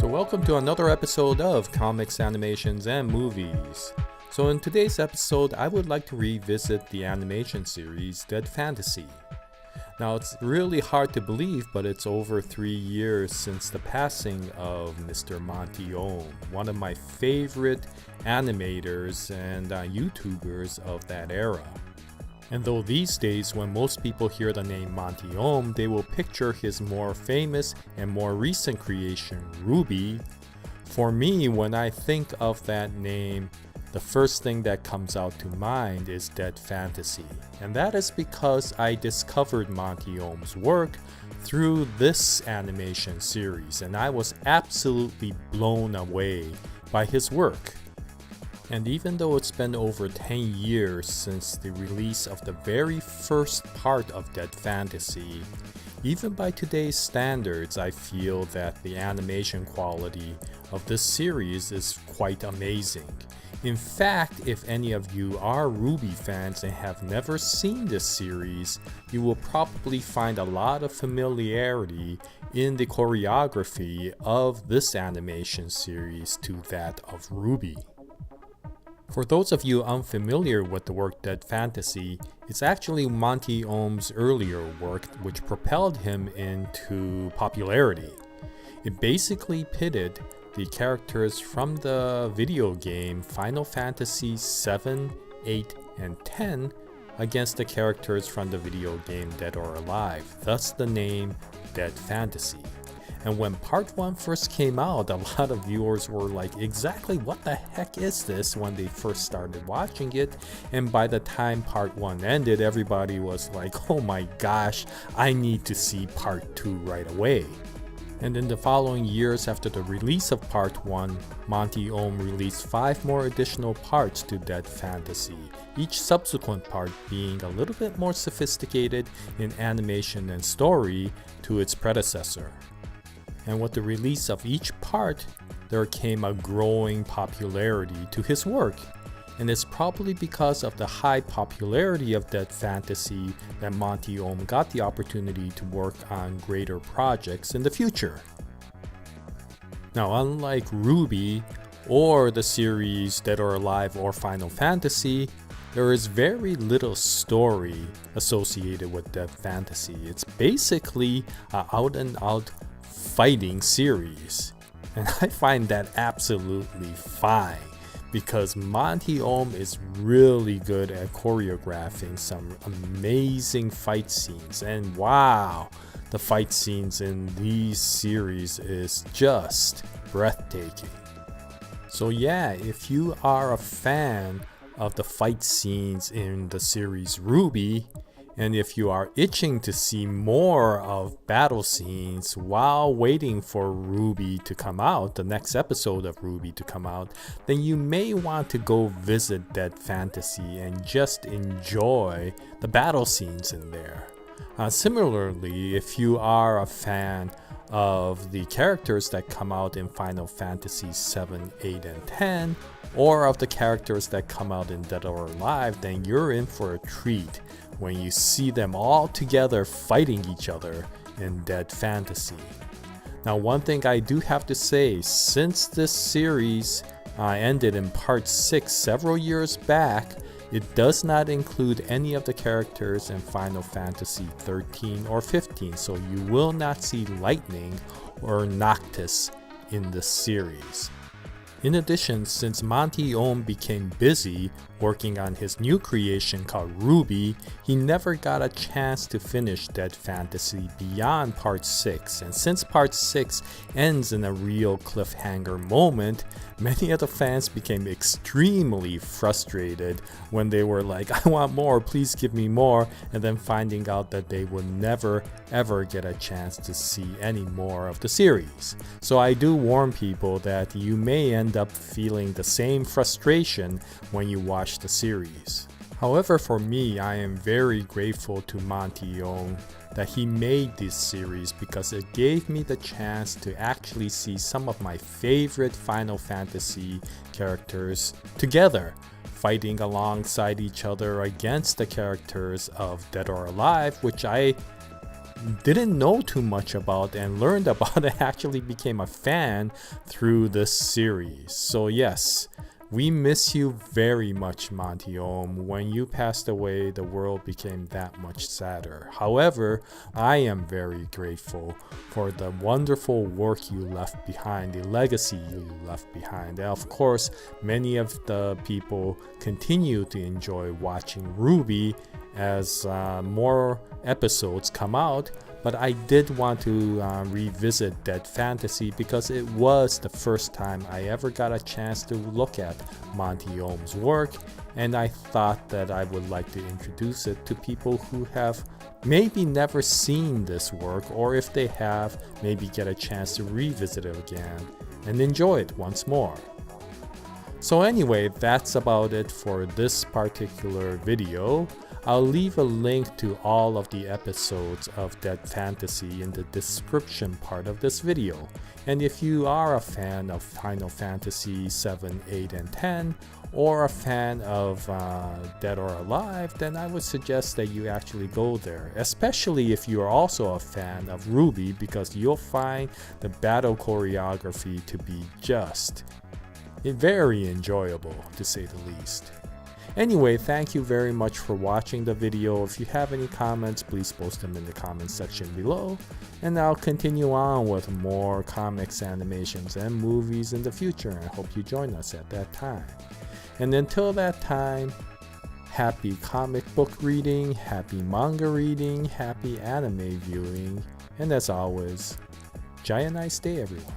So welcome to another episode of Comics, Animations, and Movies. So in today's episode, I would like to revisit the animation series Dead Fantasy. Now it's really hard to believe, but it's over 3 years since the passing of Mr. Monty Oum, one of my favorite animators and YouTubers of that era. And though these days when most people hear the name Monty Oum, they will picture his more famous and more recent creation, RWBY, for me, when I think of that name, the first thing that comes out to mind is Dead Fantasy. And that is because I discovered Monty Oum's work through this animation series, and I was absolutely blown away by his work. And even though it's been over 10 years since the release of the very first part of Dead Fantasy, even by today's standards, I feel that the animation quality of this series is quite amazing. In fact, if any of you are RWBY fans and have never seen this series, you will probably find a lot of familiarity in the choreography of this animation series to that of RWBY. For those of you unfamiliar with the work Dead Fantasy, it's actually Monty Oum's earlier work which propelled him into popularity. It basically pitted the characters from the video game Final Fantasy 7, 8, and 10 against the characters from the video game Dead or Alive, thus the name Dead Fantasy. And when part 1 first came out, a lot of viewers were like, exactly what the heck is this when they first started watching it? And by the time part 1 ended, everybody was like, oh my gosh, I need to see part 2 right away. And in the following years after the release of part 1, Monty Oum released 5 more additional parts to Dead Fantasy, each subsequent part being a little bit more sophisticated in animation and story to its predecessor. And with the release of each part, there came a growing popularity to his work. And it's probably because of the high popularity of Dead Fantasy that Monty Oum got the opportunity to work on greater projects in the future. Now, unlike RWBY or the series Dead or Alive or Final Fantasy, there is very little story associated with Dead Fantasy. It's basically an out-and-out fighting series, and I find that absolutely fine because Monty Oum is really good at choreographing some amazing fight scenes, and wow, the fight scenes in these series is just breathtaking. So yeah, if you are a fan of the fight scenes in the series RWBY, and if you are itching to see more of battle scenes while waiting for RWBY to come out, the next episode of RWBY to come out, then you may want to go visit Dead Fantasy and just enjoy the battle scenes in there. Similarly, if you are a fan of the characters that come out in Final Fantasy 7, 8, and 10, or of the characters that come out in Dead or Alive, then you're in for a treat when you see them all together fighting each other in Dead Fantasy. Now, one thing I do have to say, since this series ended in part 6 several years back, it does not include any of the characters in Final Fantasy 13 or 15, so you will not see Lightning or Noctis in this series. In addition, since Monty Oum became busy working on his new creation called RWBY, he never got a chance to finish Dead Fantasy beyond part 6, and since part 6 ends in a real cliffhanger moment, many of the fans became extremely frustrated when they were like, I want more, please give me more, and then finding out that they would never ever get a chance to see any more of the series. So I do warn people that you may end up feeling the same frustration when you watch the series. However, for me, I am very grateful to Monty Oum that he made this series because it gave me the chance to actually see some of my favorite Final Fantasy characters together, fighting alongside each other against the characters of Dead or Alive, which I didn't know too much about and learned about and actually became a fan through this series. So yes, we miss you very much, Monty Oum. When you passed away, the world became that much sadder. However, I am very grateful for the wonderful work you left behind, the legacy you left behind. And of course, many of the people continue to enjoy watching RWBY as more episodes come out. But I did want to revisit Dead Fantasy because it was the first time I ever got a chance to look at Monty Oum's work, and I thought that I would like to introduce it to people who have maybe never seen this work, or if they have, maybe get a chance to revisit it again and enjoy it once more. So anyway, that's about it for this particular video. I'll leave a link to all of the episodes of Dead Fantasy in the description part of this video. And if you are a fan of Final Fantasy 7, 8, and 10, or a fan of Dead or Alive, then I would suggest that you actually go there, especially if you are also a fan of RWBY, because you'll find the battle choreography to be just very enjoyable, to say the least. Anyway, thank you very much for watching the video. If you have any comments, please post them in the comment section below. And I'll continue on with more comics, animations, and movies in the future. I hope you join us at that time. And until that time, happy comic book reading, happy manga reading, happy anime viewing, and as always, Jaya, nice day everyone.